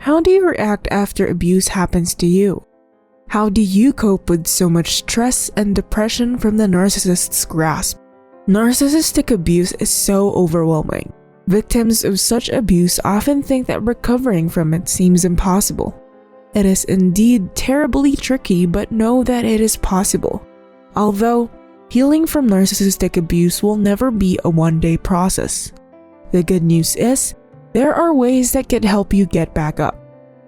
How do you react after abuse happens to you? How do you cope with so much stress and depression from the narcissist's grasp? Narcissistic abuse is so overwhelming. Victims of such abuse often think that recovering from it seems impossible. It is indeed terribly tricky, but know that it is possible. Although, healing from narcissistic abuse will never be a one-day process. The good news is, there are ways that can help you get back up.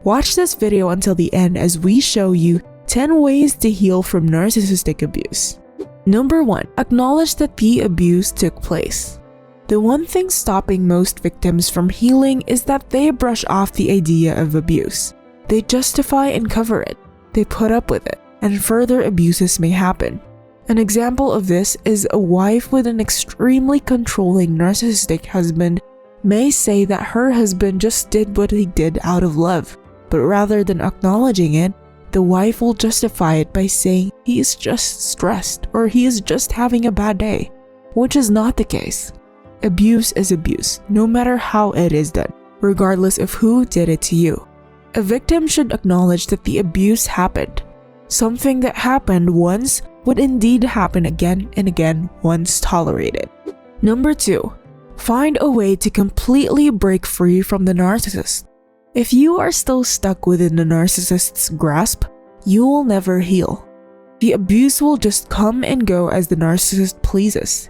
Watch this video until the end as we show you 10 ways to heal from narcissistic abuse. Number 1. Acknowledge that the abuse took place. The one thing stopping most victims from healing is that they brush off the idea of abuse. They justify and cover it. They put up with it, and further abuses may happen. An example of this is a wife with an extremely controlling narcissistic husband may say that her husband just did what he did out of love, but rather than acknowledging it, the wife will justify it by saying he is just stressed or he is just having a bad day, which is not the case. Abuse is abuse, no matter how it is done, regardless of who did it to you. A victim should acknowledge that the abuse happened. Something that happened once would indeed happen again and again once tolerated. Number 2. Find a way to completely break free from the narcissist. If you are still stuck within the narcissist's grasp, you will never heal. The abuse will just come and go as the narcissist pleases.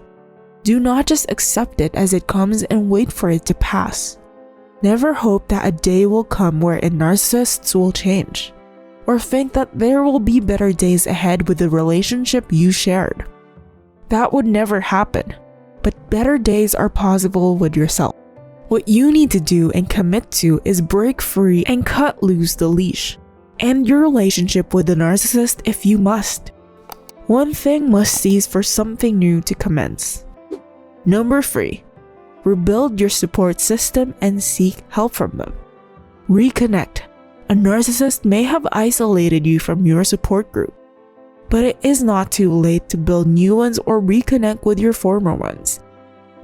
Do not just accept it as it comes and wait for it to pass. Never hope that a day will come wherein narcissists will change, or think that there will be better days ahead with the relationship you shared. That would never happen, but better days are possible with yourself. What you need to do and commit to is break free and cut loose the leash. End your relationship with the narcissist if you must. One thing must cease for something new to commence. Number 3. Rebuild your support system and seek help from them. Reconnect. A narcissist may have isolated you from your support group, but it is not too late to build new ones or reconnect with your former ones.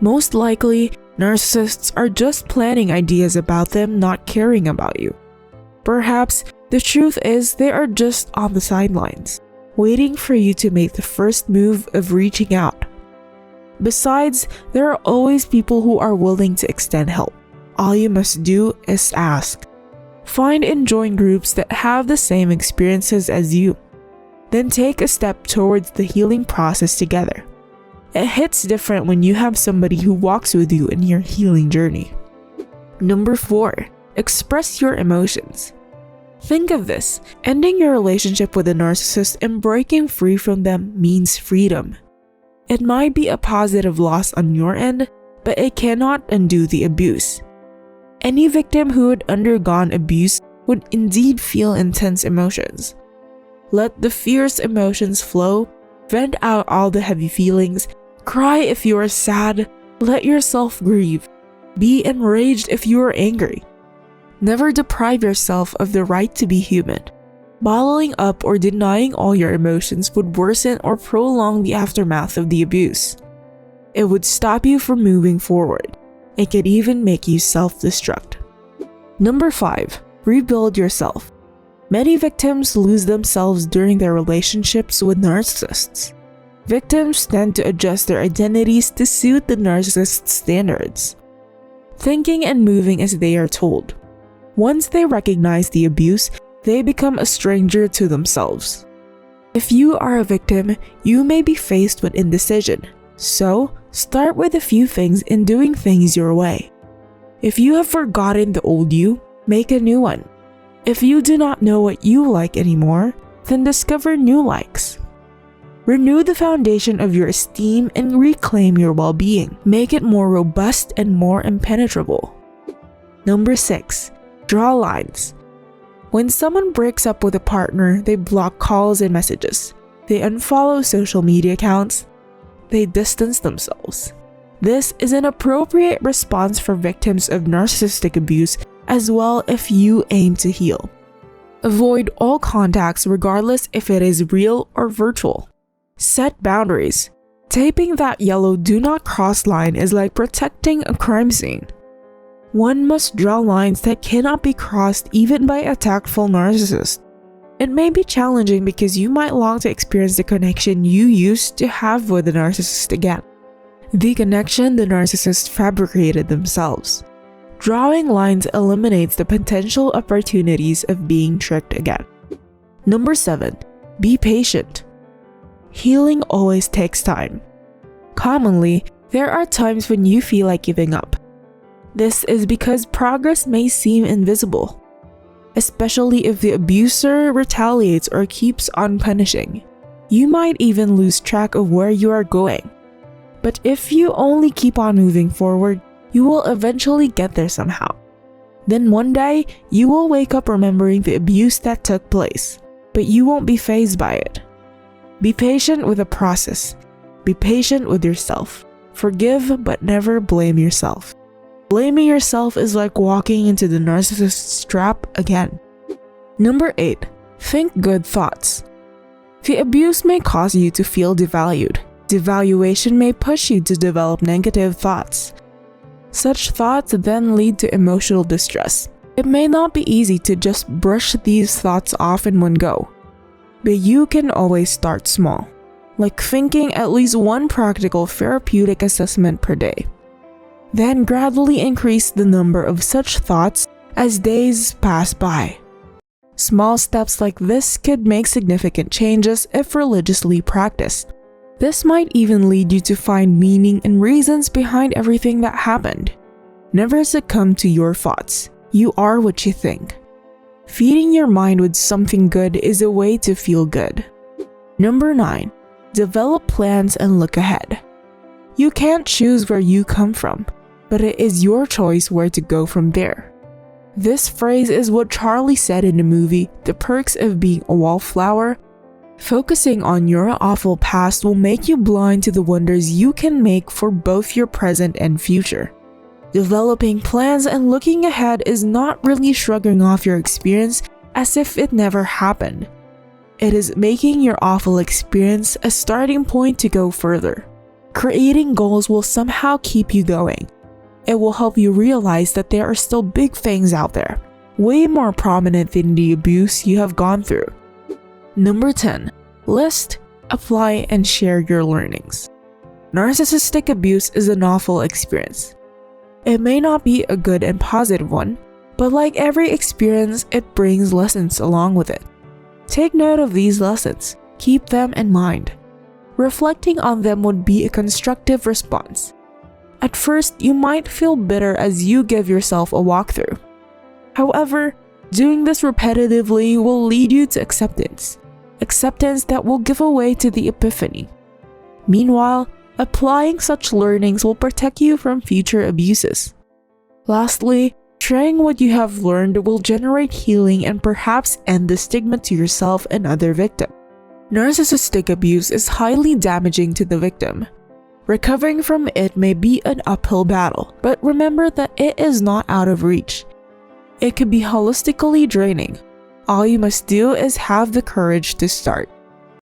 Most likely, narcissists are just planting ideas about them not caring about you. Perhaps the truth is they are just on the sidelines, waiting for you to make the first move of reaching out. Besides, there are always people who are willing to extend help. All you must do is ask. Find and join groups that have the same experiences as you. Then take a step towards the healing process together. It hits different when you have somebody who walks with you in your healing journey. Number 4. Express your emotions. Think of this, ending your relationship with a narcissist and breaking free from them means freedom. It might be a positive loss on your end, but it cannot undo the abuse. Any victim who had undergone abuse would indeed feel intense emotions. Let the fierce emotions flow, vent out all the heavy feelings, cry if you are sad, let yourself grieve, be enraged if you are angry. Never deprive yourself of the right to be human. Bottling up or denying all your emotions would worsen or prolong the aftermath of the abuse. It would stop you from moving forward. It could even make you self-destruct. Number 5. Rebuild yourself. Many victims lose themselves during their relationships with narcissists. Victims tend to adjust their identities to suit the narcissist's standards, thinking and moving as they are told. Once they recognize the abuse, they become a stranger to themselves. If you are a victim, you may be faced with indecision. So, start with a few things and doing things your way. If you have forgotten the old you, make a new one. If you do not know what you like anymore, then discover new likes. Renew the foundation of your esteem and reclaim your well-being. Make it more robust and more impenetrable. Number 6. Draw lines. When someone breaks up with a partner, they block calls and messages. They unfollow social media accounts. They distance themselves. This is an appropriate response for victims of narcissistic abuse as well if you aim to heal. Avoid all contacts regardless if it is real or virtual. Set boundaries. Taping that yellow "do not cross" line is like protecting a crime scene. One must draw lines that cannot be crossed even by a tactful narcissist. It may be challenging because you might long to experience the connection you used to have with the narcissist again. The connection the narcissist fabricated themselves. Drawing lines eliminates the potential opportunities of being tricked again. Number 7. Be patient. Healing always takes time. Commonly, there are times when you feel like giving up. This is because progress may seem invisible, especially if the abuser retaliates or keeps on punishing. You might even lose track of where you are going. But if you only keep on moving forward, you will eventually get there somehow. Then one day, you will wake up remembering the abuse that took place, but you won't be fazed by it. Be patient with the process. Be patient with yourself. Forgive but never blame yourself. Blaming yourself is like walking into the narcissist's trap again. Number 8. Think good thoughts. The abuse may cause you to feel devalued. Devaluation may push you to develop negative thoughts. Such thoughts then lead to emotional distress. It may not be easy to just brush these thoughts off in one go, but you can always start small, like thinking at least one practical therapeutic assessment per day. Then gradually increase the number of such thoughts as days pass by. Small steps like this could make significant changes if religiously practiced. This might even lead you to find meaning and reasons behind everything that happened. Never succumb to your thoughts. You are what you think. Feeding your mind with something good is a way to feel good. Number 9. Develop plans and look ahead. You can't choose where you come from, but it is your choice where to go from there. This phrase is what Charlie said in the movie The Perks of Being a Wallflower. Focusing on your awful past will make you blind to the wonders you can make for both your present and future. Developing plans and looking ahead is not really shrugging off your experience as if it never happened. It is making your awful experience a starting point to go further. Creating goals will somehow keep you going. It will help you realize that there are still big things out there, way more prominent than the abuse you have gone through. Number 10. List, apply, and share your learnings. Narcissistic abuse is an awful experience. It may not be a good and positive one, but like every experience, it brings lessons along with it. Take note of these lessons. Keep them in mind. Reflecting on them would be a constructive response. At first, you might feel bitter as you give yourself a walkthrough. However, doing this repetitively will lead you to acceptance. Acceptance that will give way to the epiphany. Meanwhile, applying such learnings will protect you from future abuses. Lastly, sharing what you have learned will generate healing and perhaps end the stigma to yourself and other victims. Narcissistic abuse is highly damaging to the victim. Recovering from it may be an uphill battle, but remember that it is not out of reach. It could be holistically draining. All you must do is have the courage to start.